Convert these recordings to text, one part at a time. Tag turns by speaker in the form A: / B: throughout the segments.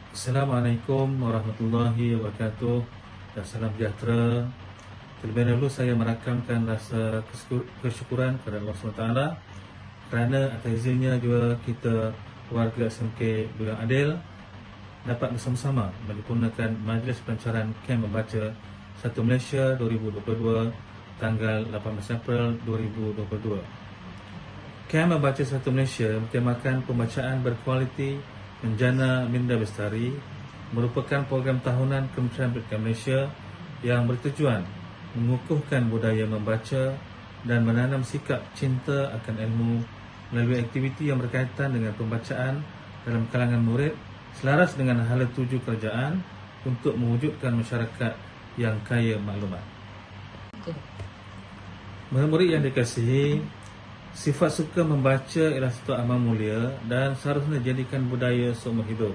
A: Assalamualaikum warahmatullahi wabarakatuh dan salam sejahtera. Terlebih dahulu saya merakamkan rasa kesyukuran kepada Allah SWT kerana atas izinnya juga kita warga SMK Beliau Adil dapat bersama-sama menyempurnakan majlis pelancaran kem membaca 1 Malaysia 2022 tanggal 18 April 2022. Kem membaca 1 Malaysia bertemakan pembacaan berkualiti menjana minda bestari merupakan program tahunan Kementerian Pendidikan Malaysia yang bertujuan mengukuhkan budaya membaca dan menanam sikap cinta akan ilmu melalui aktiviti yang berkaitan dengan pembacaan dalam kalangan murid selaras dengan hala tuju kerajaan untuk mewujudkan masyarakat yang kaya maklumat. Murid-murid yang dikasihi, sifat suka membaca ialah satu amal mulia dan seharusnya dijadikan budaya seumur hidup.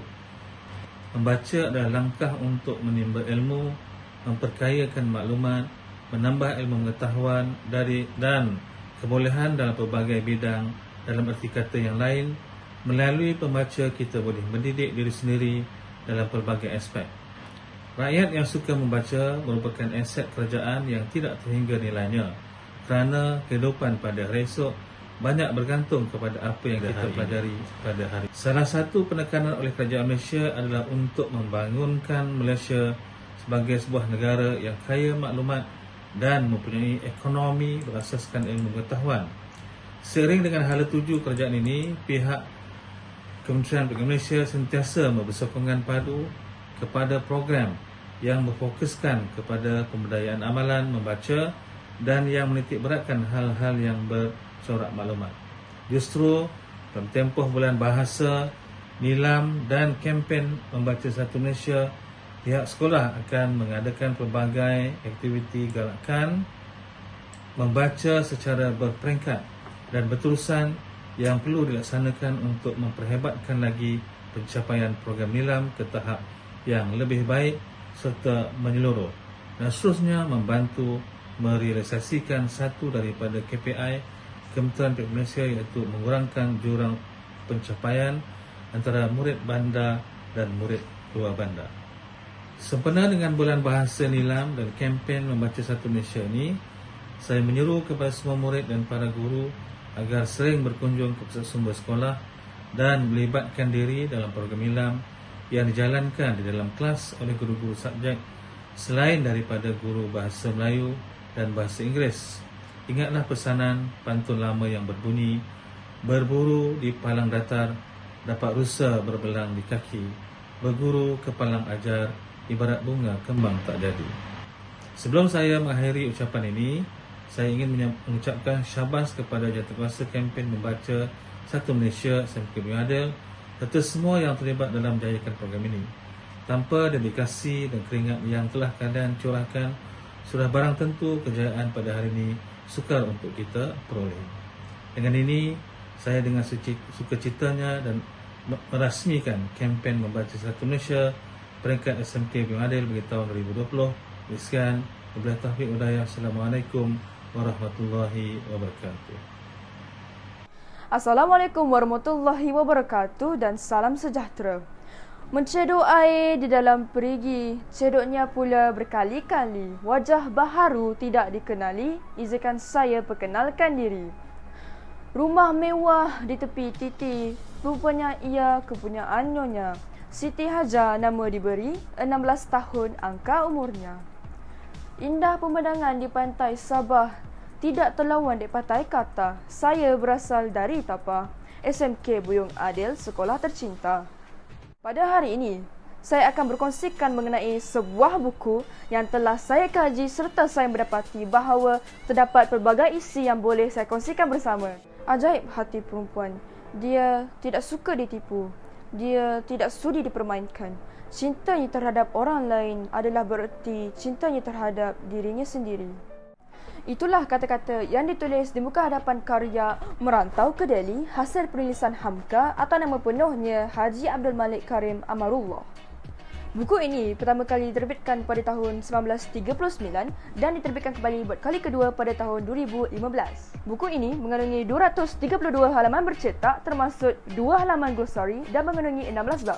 A: Membaca adalah langkah untuk menimba ilmu, memperkayakan maklumat, menambah ilmu pengetahuan dan kebolehan dalam pelbagai bidang. Dalam erti kata yang lain, melalui pembaca kita boleh mendidik diri sendiri dalam pelbagai aspek. Rakyat yang suka membaca merupakan aset kerajaan yang tidak terhingga nilainya kerana kehidupan pada hari esok banyak bergantung kepada apa yang kita pelajari pada hari. Salah satu penekanan oleh kerajaan Malaysia adalah untuk membangunkan Malaysia sebagai sebuah negara yang kaya maklumat dan mempunyai ekonomi berasaskan ilmu pengetahuan. Seiring dengan hala tuju kerajaan ini, pihak Kementerian Pendidikan Malaysia sentiasa memberi sokongan padu kepada program yang berfokuskan kepada pemberdayaan amalan membaca dan yang menitik beratkan hal-hal yang bercorak maklumat. Justru dalam tempoh bulan bahasa, nilam dan kempen membaca 1 Malaysia, pihak sekolah akan mengadakan pelbagai aktiviti galakan membaca secara berperingkat dan berterusan yang perlu dilaksanakan untuk memperhebatkan lagi pencapaian program nilam ke tahap yang lebih baik serta menyeluruh dan seterusnya membantu merealisasikan satu daripada KPI Kementerian Pendidikan Malaysia iaitu mengurangkan jurang pencapaian antara murid bandar dan murid luar bandar. Sempena dengan bulan bahasa nilam dan kempen membaca 1 Malaysia ini, saya menyeru kepada semua murid dan para guru agar sering berkunjung ke pusat sumber sekolah dan melibatkan diri dalam program nilam yang dijalankan di dalam kelas oleh guru-guru subjek selain daripada guru bahasa Melayu dan bahasa Inggeris. Ingatlah pesanan pantun lama yang berbunyi, berburu di palang datar, dapat rusa berbelang di kaki, berguru ke palang ajar, ibarat bunga kembang tak jadi. Sebelum saya mengakhiri ucapan ini, saya ingin mengucapkan syabas kepada Jawatankuasa Kempen Membaca 1 Malaysia SMK Beliau Adil serta semua yang terlibat dalam menjayakan program ini. Tanpa dedikasi dan keringat yang telah kalian curahkan, sudah barang tentu kejayaan pada hari ini sukar untuk kita peroleh. Dengan ini, saya dengan sukacitanya dan merasmikan kempen Membaca 1 Malaysia peringkat SMK Beliau Adil bagi tahun 2020. Sekian, wabillahi taufiq wal hidayah. Assalamualaikum warahmatullahi wabarakatuh.
B: Assalamualaikum warahmatullahi wabarakatuh dan salam sejahtera. Mencedok air di dalam perigi, cedoknya pula berkali-kali. Wajah baharu tidak dikenali, izinkan saya perkenalkan diri. Rumah mewah di tepi titi, rupanya ia kepunyaan nyonya. Siti Hajar nama diberi, 16 tahun angka umurnya. Indah pemandangan di pantai Sabah, tidak terlawan di pantai kata. Saya berasal dari Tapah, SMK Buyung Adil, sekolah tercinta. Pada hari ini, saya akan berkongsikan mengenai sebuah buku yang telah saya kaji serta saya mendapati bahawa terdapat pelbagai isi yang boleh saya kongsikan bersama. Ajaib hati perempuan, dia tidak suka ditipu, dia tidak sudi dipermainkan. Cintanya terhadap orang lain adalah bererti cintanya terhadap dirinya sendiri. Itulah kata-kata yang ditulis di muka hadapan karya Merantau ke Delhi hasil penulisan Hamka atau nama penuhnya Haji Abdul Malik Karim Amarullah. Buku ini pertama kali diterbitkan pada tahun 1939 dan diterbitkan kembali buat kali kedua pada tahun 2015. Buku ini mengandungi 232 halaman bercetak termasuk 2 halaman glosari dan mengandungi 16 bab.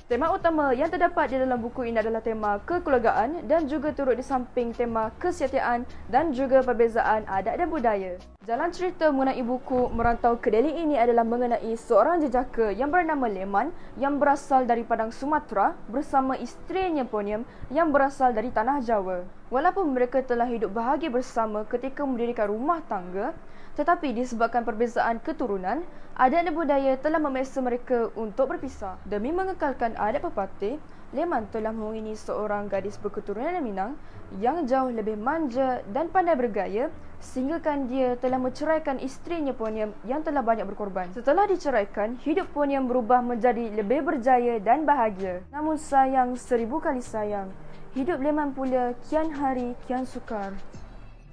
B: Tema utama yang terdapat di dalam buku ini adalah tema kekeluargaan dan juga turut di samping tema kesetiaan dan juga perbezaan adat dan budaya. Jalan cerita mengenai buku Merantau ke Delhi ini adalah mengenai seorang jejaka yang bernama Leman yang berasal dari Padang Sumatera bersama isterinya Poniam yang berasal dari Tanah Jawa. Walaupun mereka telah hidup bahagia bersama ketika mendirikan rumah tangga, tetapi disebabkan perbezaan keturunan, adat dan budaya telah memaksa mereka untuk berpisah. Demi mengekalkan adat pepatih, Leman telah mengawini seorang gadis berketurunan Minang yang jauh lebih manja dan pandai bergaya, sehinggakan dia telah menceraikan isterinya Poniam yang telah banyak berkorban. Setelah diceraikan, hidup Poniam berubah menjadi lebih berjaya dan bahagia. Namun sayang 1000 kali sayang, hidup Leman pula kian hari kian sukar.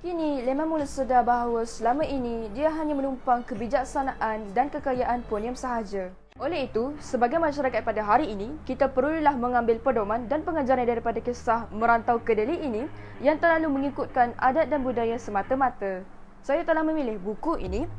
B: Kini, Leman mula sedar bahawa selama ini dia hanya menumpang kebijaksanaan dan kekayaan Poniam sahaja. Oleh itu, sebagai masyarakat pada hari ini, kita perlulah mengambil pedoman dan pengajaran daripada kisah Merantau ke Delhi ini yang terlalu mengikutkan adat dan budaya semata-mata. Saya telah memilih buku ini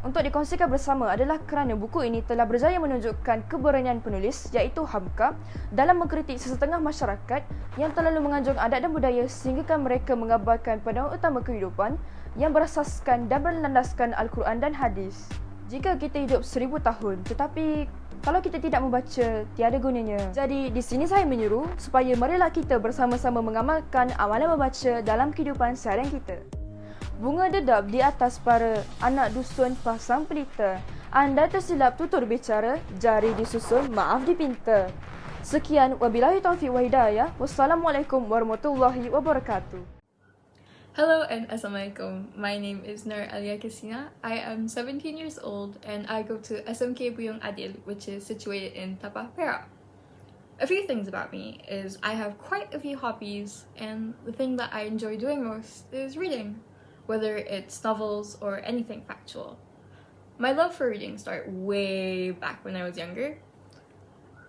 B: untuk dikongsikan bersama adalah kerana buku ini telah berjaya menunjukkan keberanian penulis iaitu Hamka dalam mengkritik sesetengah masyarakat yang terlalu menganjung adat dan budaya sehinggakan mereka mengabaikan pedoman utama kehidupan yang berasaskan dan berlandaskan Al-Quran dan Hadis. Jika kita hidup 1000 tahun tetapi kalau kita tidak membaca, tiada gunanya. Jadi di sini saya menyuruh supaya marilah kita bersama-sama mengamalkan amalan membaca dalam kehidupan seharian kita. Bunga dedap di atas para anak dusun pasang pelita. Anda tersilap tutur bicara, jari disusun, maaf dipinta. Sekian, wabillahi taufiq wa hidayah. Wassalamualaikum warahmatullahi wabarakatuh.
C: Hello and Assalamualaikum. My name is Nur Alia Kisina. I am 17 years old and I go to SMK Buyong Adil, which is situated in Tapah, Perak. A few things about me is I have quite a few hobbies, and the thing that I enjoy doing most is reading, whether it's novels or anything factual. My love for reading started way back when I was younger.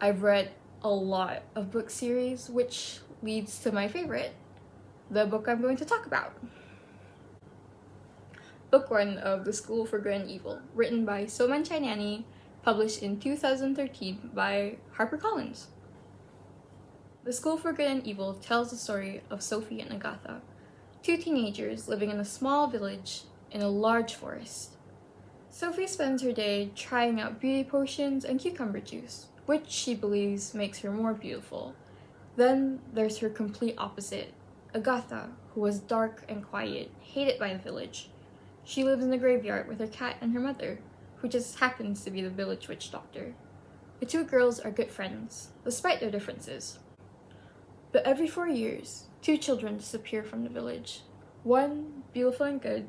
C: I've read a lot of book series, which leads to my favorite, the book I'm going to talk about. Book 1 of The School for Good and Evil, written by Soman Chainani, published in 2013 by HarperCollins. The School for Good and Evil tells the story of Sophie and Agatha, two teenagers living in a small village in a large forest. Sophie spends her day trying out beauty potions and cucumber juice, which she believes makes her more beautiful. Then there's her complete opposite, Agatha, who was dark and quiet, hated by the village. She lives in the graveyard with her cat and her mother, who just happens to be the village witch doctor. The two girls are good friends, despite their differences. But every 4 years, two children disappear from the village. One beautiful and good,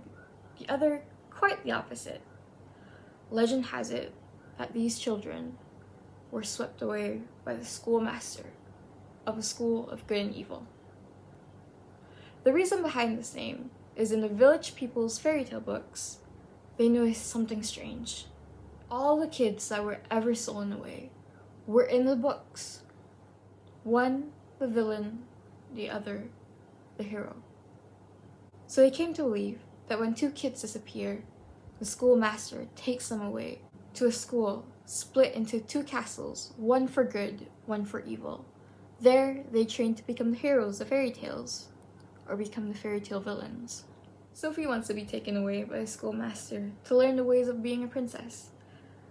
C: the other quite the opposite. Legend has it that these children were swept away by the schoolmaster of the School of Good and Evil. The reason behind this name is in the village people's fairy tale books, they noticed something strange. All the kids that were ever stolen away were in the books. One, the villain, the other, the hero. So they came to believe that when two kids disappear, the schoolmaster takes them away to a school split into two castles, one for good, one for evil. There, they train to become the heroes of fairy tales, or become the fairy tale villains. Sophie wants to be taken away by the schoolmaster to learn the ways of being a princess,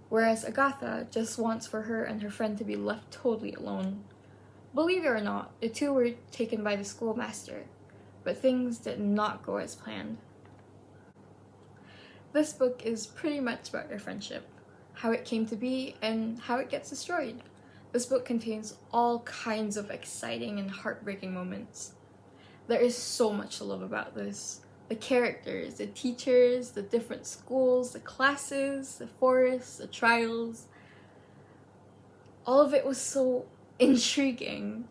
C: whereas Agatha just wants for her and her friend to be left totally alone. Believe it or not, the two were taken by the schoolmaster, but things did not go as planned. This book is pretty much about their friendship, how it came to be, and how it gets destroyed. This book contains all kinds of exciting and heartbreaking moments. There is so much to love about this. The characters, the teachers, the different schools, the classes, the forests, the trials. All of it was so intriguing.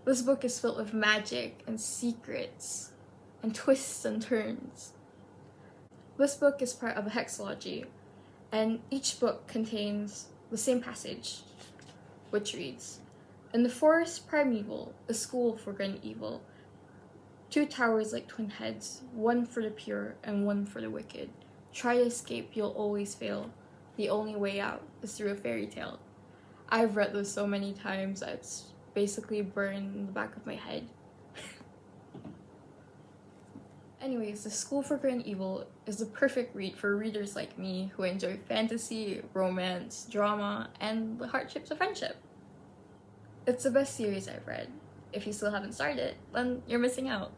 C: This book is filled with magic and secrets and twists and turns. This book is part of a hexalogy, and each book contains the same passage, which reads, "In the forest primeval, a school for good and evil, two towers like twin heads, one for the pure and one for the wicked. Try to escape, you'll always fail. The only way out is through a fairy tale. I've read this so many times that it's basically burned in the back of my head. Anyways, The School for Good and Evil is the perfect read for readers like me who enjoy fantasy, romance, drama, and the hardships of friendship. It's the best series I've read. If you still haven't started it, then you're missing out.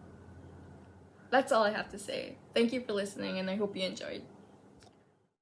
C: That's all I have to say. Thank you for listening, and I hope you enjoyed.